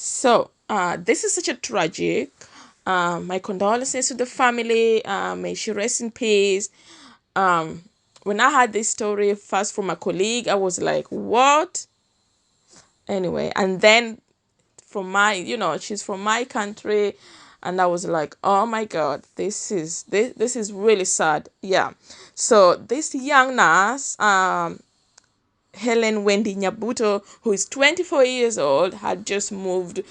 So, this is such a tragic. My condolences to the family. May she rest in peace. Um, when I had this story first from a colleague, I was like, "What?" Anyway, and then from she's from my country, and I was like, "Oh my God, this is really sad." Yeah. So this young nurse, Helen Wendy Nyabuto, who is 24 years old, had just moved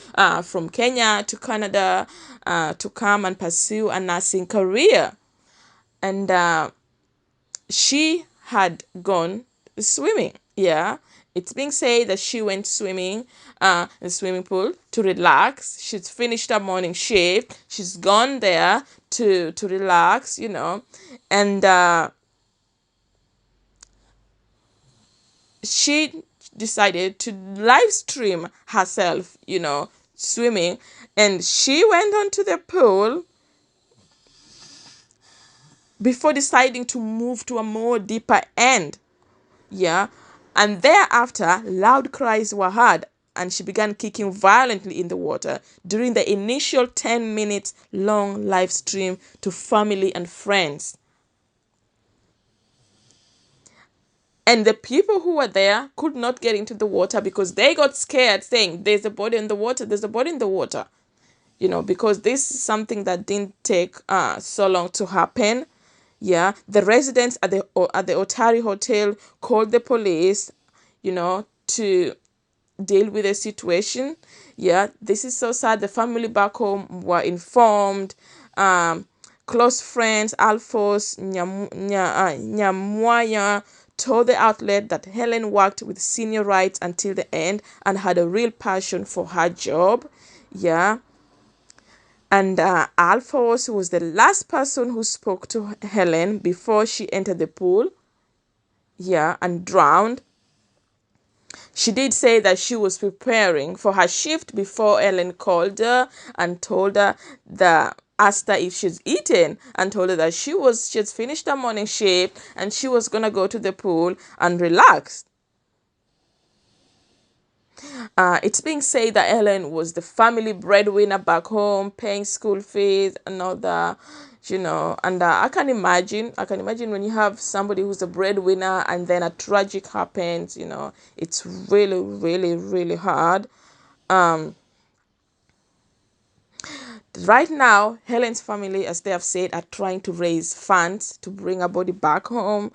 from Kenya to Canada to come and pursue a nursing career. And she had gone swimming. Yeah. It's being said that she went swimming in the swimming pool to relax. She's finished her morning shift. She's gone there to relax, and she decided to live stream herself, swimming. And she went onto the pool before deciding to move to a more deeper end. Yeah. And thereafter, loud cries were heard, and she began kicking violently in the water during the initial 10 minutes long live stream to family and friends. And the people who were there could not get into the water because they got scared, saying, "There's a body in the water, there's a body in the water." Because this is something that didn't take so long to happen. Yeah, the residents at the Otari Hotel called the police, to deal with the situation. Yeah, this is so sad. The family back home were informed. Um, Close friends Alphonse Nyamwaya told the outlet that Helen worked with senior rights until the end and had a real passion for her job. Yeah. And Alphonse was the last person who spoke to Helen before she entered the pool. Yeah, and drowned. She did say that she was preparing for her shift before Ellen called her and told her that asked her if she's eaten and told her that she had finished her morning shift and she was gonna go to the pool and relax. It's being said that Ellen was the family breadwinner back home, paying school fees and all that, And I can imagine when you have somebody who's a breadwinner and then a tragic happens, it's really, really, really hard. Um, right now, Helen's family, as they have said, are trying to raise funds to bring her body back home.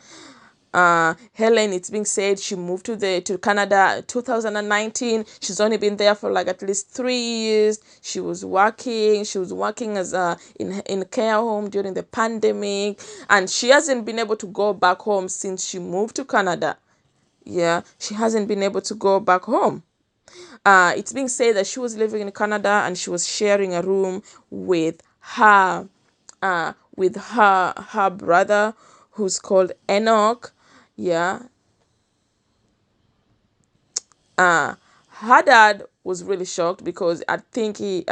Helen, it's being said she moved to Canada 2019. She's only been there for like at least 3 years. She was working as in a care home during the pandemic, and she hasn't been able to go back home since she moved to Canada. Yeah, she hasn't been able to go back home. It's being said that she was living in Canada and she was sharing a room with her brother, who's called Enoch. Yeah. Her dad was really shocked because I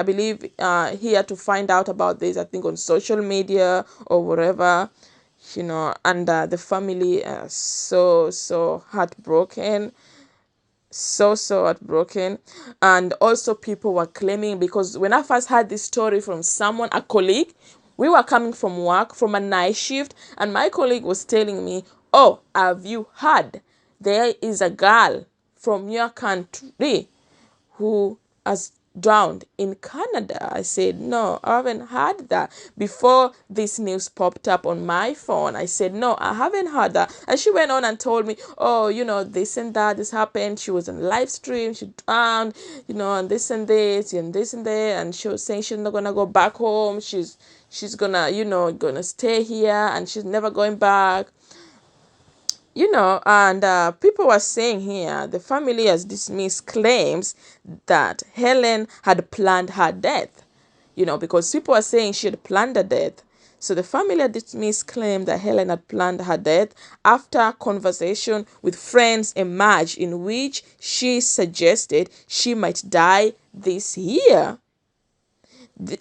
believe he had to find out about this, I think, on social media or whatever, and the family are so heartbroken, so heartbroken. And also people were claiming, because when I first heard this story from someone, a colleague, we were coming from work from a night shift, and my colleague was telling me, "Oh, have you heard there is a girl from your country who has drowned in Canada?" I said, "No, I haven't heard that." Before this news popped up on my phone, I said, "No, I haven't heard that." And she went on and told me, "Oh, this and that, this happened. She was on live stream, she drowned, and this and this and this and that." And she was saying she's not gonna go back home. She's gonna stay here and she's never going back. And people were saying here the family has dismissed claims that Helen had planned her death, because people are saying she had planned her death. So the family had dismissed claim that Helen had planned her death after conversation with friends emerged in which she suggested she might die this year.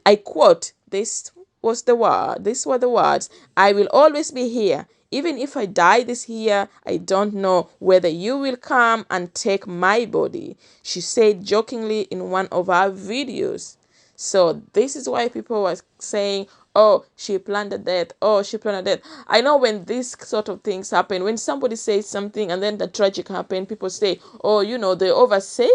I quote, "This was the word. These were the words. I will always be here. Even if I die this year, I don't know whether you will come and take my body, she said jokingly in one of her videos. So this is why people were saying, oh, she planned a death. Oh, she planned a death. I know when these sort of things happen, when somebody says something and then the tragic happened, people say, oh, they oversaw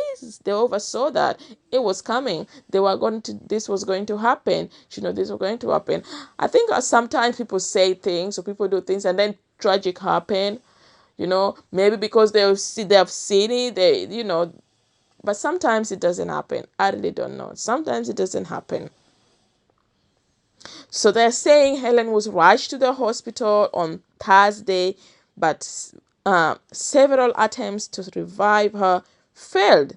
that. It was coming. This was going to happen. This was going to happen. I think sometimes people say things or people do things and then tragic happen, maybe because they have seen it, but sometimes it doesn't happen. I really don't know. Sometimes it doesn't happen. So they're saying Helen was rushed to the hospital on Thursday, but several attempts to revive her failed.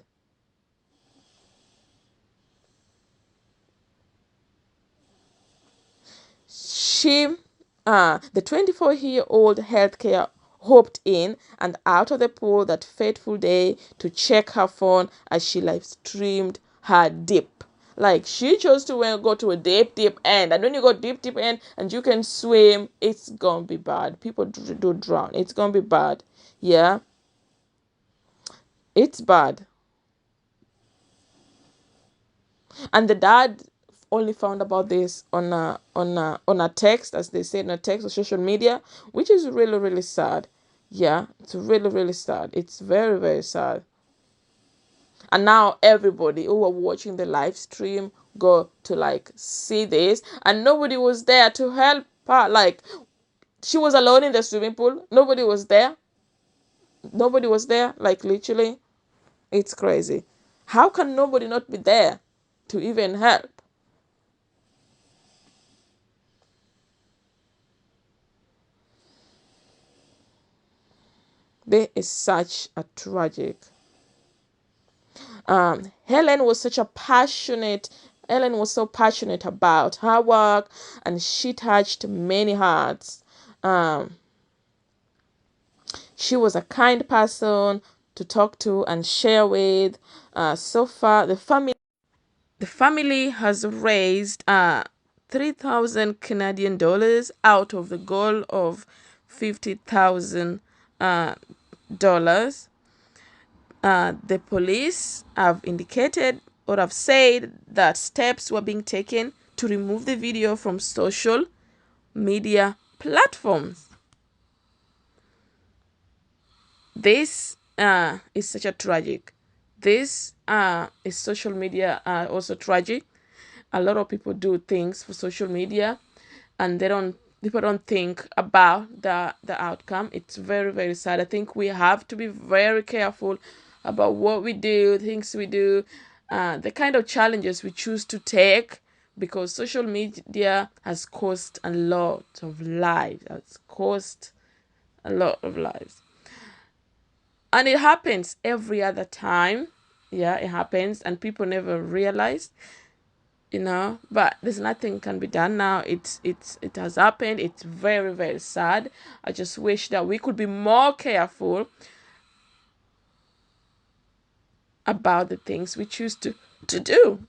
The 24-year-old healthcare hopped in and out of the pool that fateful day to check her phone as she live streamed her dip. Like, she chose to go to a deep end, and when you go deep end and you can swim, it's gonna be bad. People do drown. It's gonna be bad. Yeah, it's bad. And the dad only found about this on a text, as they say, in a text or social media, which is really, really sad. Yeah, it's really, really sad. It's very, very sad. And now everybody who were watching the live stream go to see this, and nobody was there to help her. Like, she was alone in the swimming pool. Nobody was there. Nobody was there. Like, literally, it's crazy. How can nobody not be there to even help? There is such a tragic. Helen was such a passionate. Helen was so passionate about her work, and she touched many hearts. Um, she was a kind person to talk to and share with. So far, the family has raised 3,000 Canadian dollars out of the goal of $50,000. The police have indicated or have said that steps were being taken to remove the video from social media platforms. This is such a tragic. This is social media also tragic. A lot of people do things for social media, and people don't think about the outcome. It's very, very sad. I think we have to be very careful about what we do, things we do, the kind of challenges we choose to take, because social media has cost a lot of lives. Has cost a lot of lives. And it happens every other time. Yeah, it happens, and people never realize, but there's nothing can be done now. It has happened. It's very, very sad. I just wish that we could be more careful about the things we choose to do.